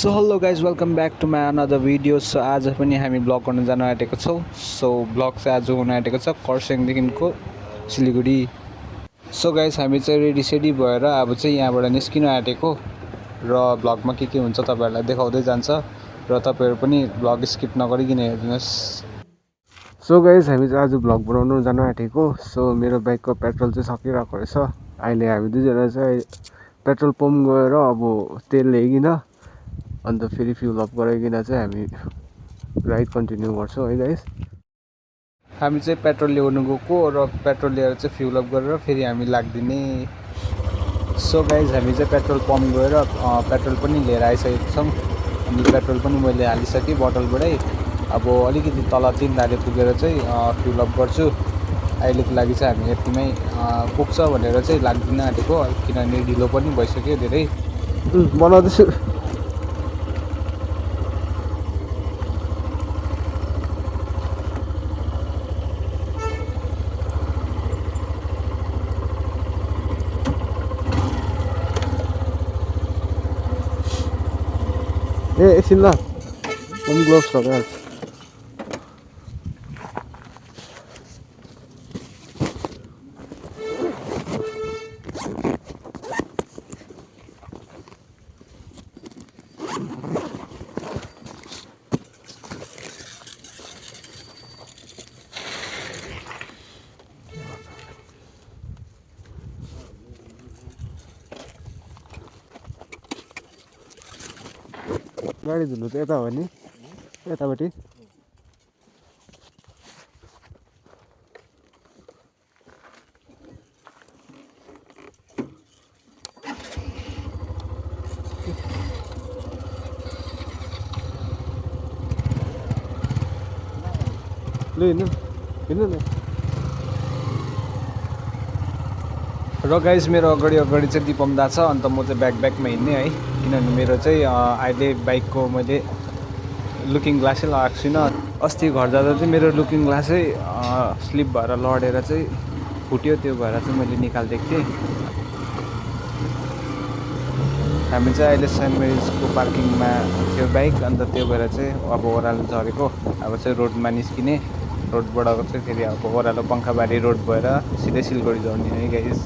So hello guys welcome back to my another video. So आज पनि हामी blog गर्न जान आँटेको छौँ। सो ब्लग चाहिँ आज हुन आँटेको छ खरसाङदेखिको सिलगढी। सो गाइज हामी चाहिँ रेडी सेडी भएर अब चाहिँ यहाँबाट निस्किन आँटेको र ब्लगमा के हुन्छ तपाईँहरूलाई देखाउँदै जान्छ र तपाईँहरू पनि ब्लग स्किप नगरिकन हेर्नुहोस्। सो गाइज हामी चाहिँ आज ब्लग बनाउनु जान आँटेको। सो मेरो बाइकको पेट्रोल चाहिँ सकिरहेको रहेछ। अहिले हामी दुईजना चाहिँ पेट्रोल पम्प गएर अब तेल ल्याइकन अन्त फेरि फ्युल अप गराइकन चाहिँ हामी राइड कन्टिन्यू गर्छौँ है गाइस। हामी चाहिँ पेट्रोल ल्याउनु गएको र पेट्रोल ल्याएर चाहिँ फ्युल अप गरेर फेरि हामी लाग्दिने। सो गाइस हामी चाहिँ पेट्रोल पम्प गएर पेट्रोल पनि लिएर आइसकेको छौँ। अनि पेट्रोल पनि मैले हालिसकेँ बोतलबाटै। अब अलिकति तल 3 धारे पुगेर चाहिँ फ्युल अप गर्छु। अहिलेको लागि चाहिँ हामी यतिमै पुग्छ भनेर चाहिँ लाग्दिन आँटेको, किनभने ढिलो पनि भइसक्यो धेरै। बनाउँदैछु एकछिन ल, ग्लोभ्स लगाइहाल्छु। गाडी धुनु त यता हो नि, यतापट्टि। ल हिँड्नु हिँड्नु न। र गाइस मेरो अगाडि चाहिँ दिपम दा छ, अन्त म चाहिँ ब्याकमा हिँड्ने है, किनभने मेरो चाहिँ अहिले बाइकको मैले लुकिङ ग्लासै लगाएको छुइनँ। अस्ति घर जाँदा चाहिँ मेरो लुकिङ ग्लासै स्लिप भएर लडेर चाहिँ फुट्यो, त्यो भएर चाहिँ मैले निकालिदिएको थिएँ। हामी चाहिँ अहिले सेन्ट मेरिजको पार्किङमा थियो बाइक, अन्त त्यो भएर चाहिँ अब ओह्रालो झरेको। अब चाहिँ रोडमा निस्किने, रोडबाट चाहिँ फेरि अब ओह्रालो पङ्खाबारी रोड भएर सिधै सिलगढी झर्ने है गाइस।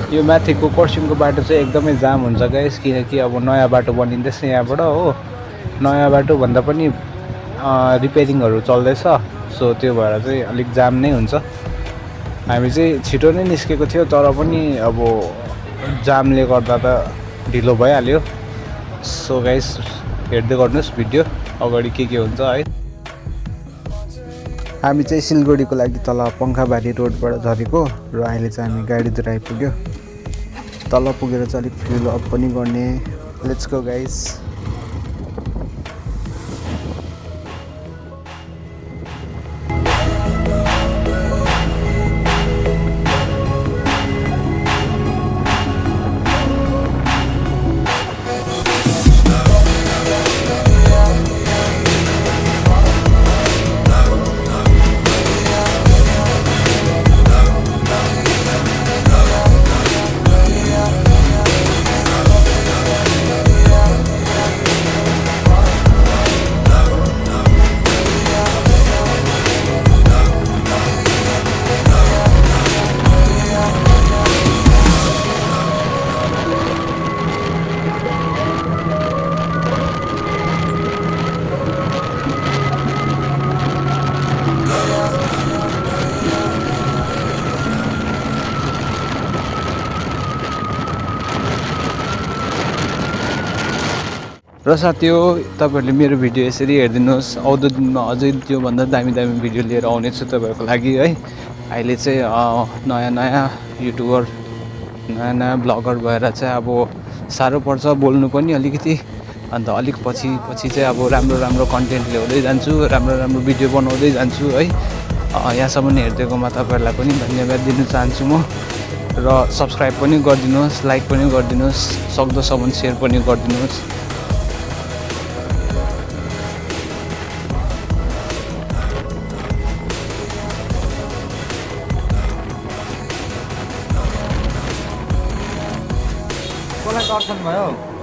यो माथिको कर्सियङको बाटो चाहिँ एकदमै जाम हुन्छ गाइस, किनकि अब नयाँ बाटो बनिँदैछ यहाँबाट हो। नयाँ बाटो भन्दा पनि रिपेयरिङहरू चल्दैछ, सो त्यो भएर चाहिँ अलिक जाम नै हुन्छ। हामी चाहिँ छिटो नै निस्केको थियो, तर पनि अब जामले गर्दा त ढिलो भइहाल्यो। सो गाइस हेर्दै गर्नुहोस् भिडियो, अगाडि के हुन्छ है। हामी चाहिँ सिलगढीको लागि तल पङ्खाबारी रोडबाट झरेको र अहिले चाहिँ हामी गाडीतिर आइपुग्यो। तल पुगेर चाहिँ अलिक फ्युल अप पनि गर्ने। Let's go guys. र साथी हो, तपाईँहरूले मेरो भिडियो यसरी हेरिदिनुहोस्। आउँदो दिनमा अझै त्योभन्दा दामी दामी भिडियो लिएर आउनेछु तपाईँहरूको लागि है। अहिले चाहिँ नयाँ नयाँ युट्युबर, नयाँ नयाँ ब्लगर भएर चाहिँ अब साह्रो पर्छ बोल्नु पनि अलिकति। अन्त अलिक पछि चाहिँ अब राम्रो राम्रो कन्टेन्ट ल्याउँदै जान्छु, राम्रो राम्रो भिडियो बनाउँदै जान्छु है। यहाँसम्म हेरिदिएकोमा तपाईँहरूलाई पनि धन्यवाद दिन चाहन्छु म। र सब्सक्राइब पनि गरिदिनुहोस्, लाइक पनि गरिदिनुहोस्, सक्दोसम्म सेयर पनि गरिदिनुहोस्। कसलाई दर्शन भयो?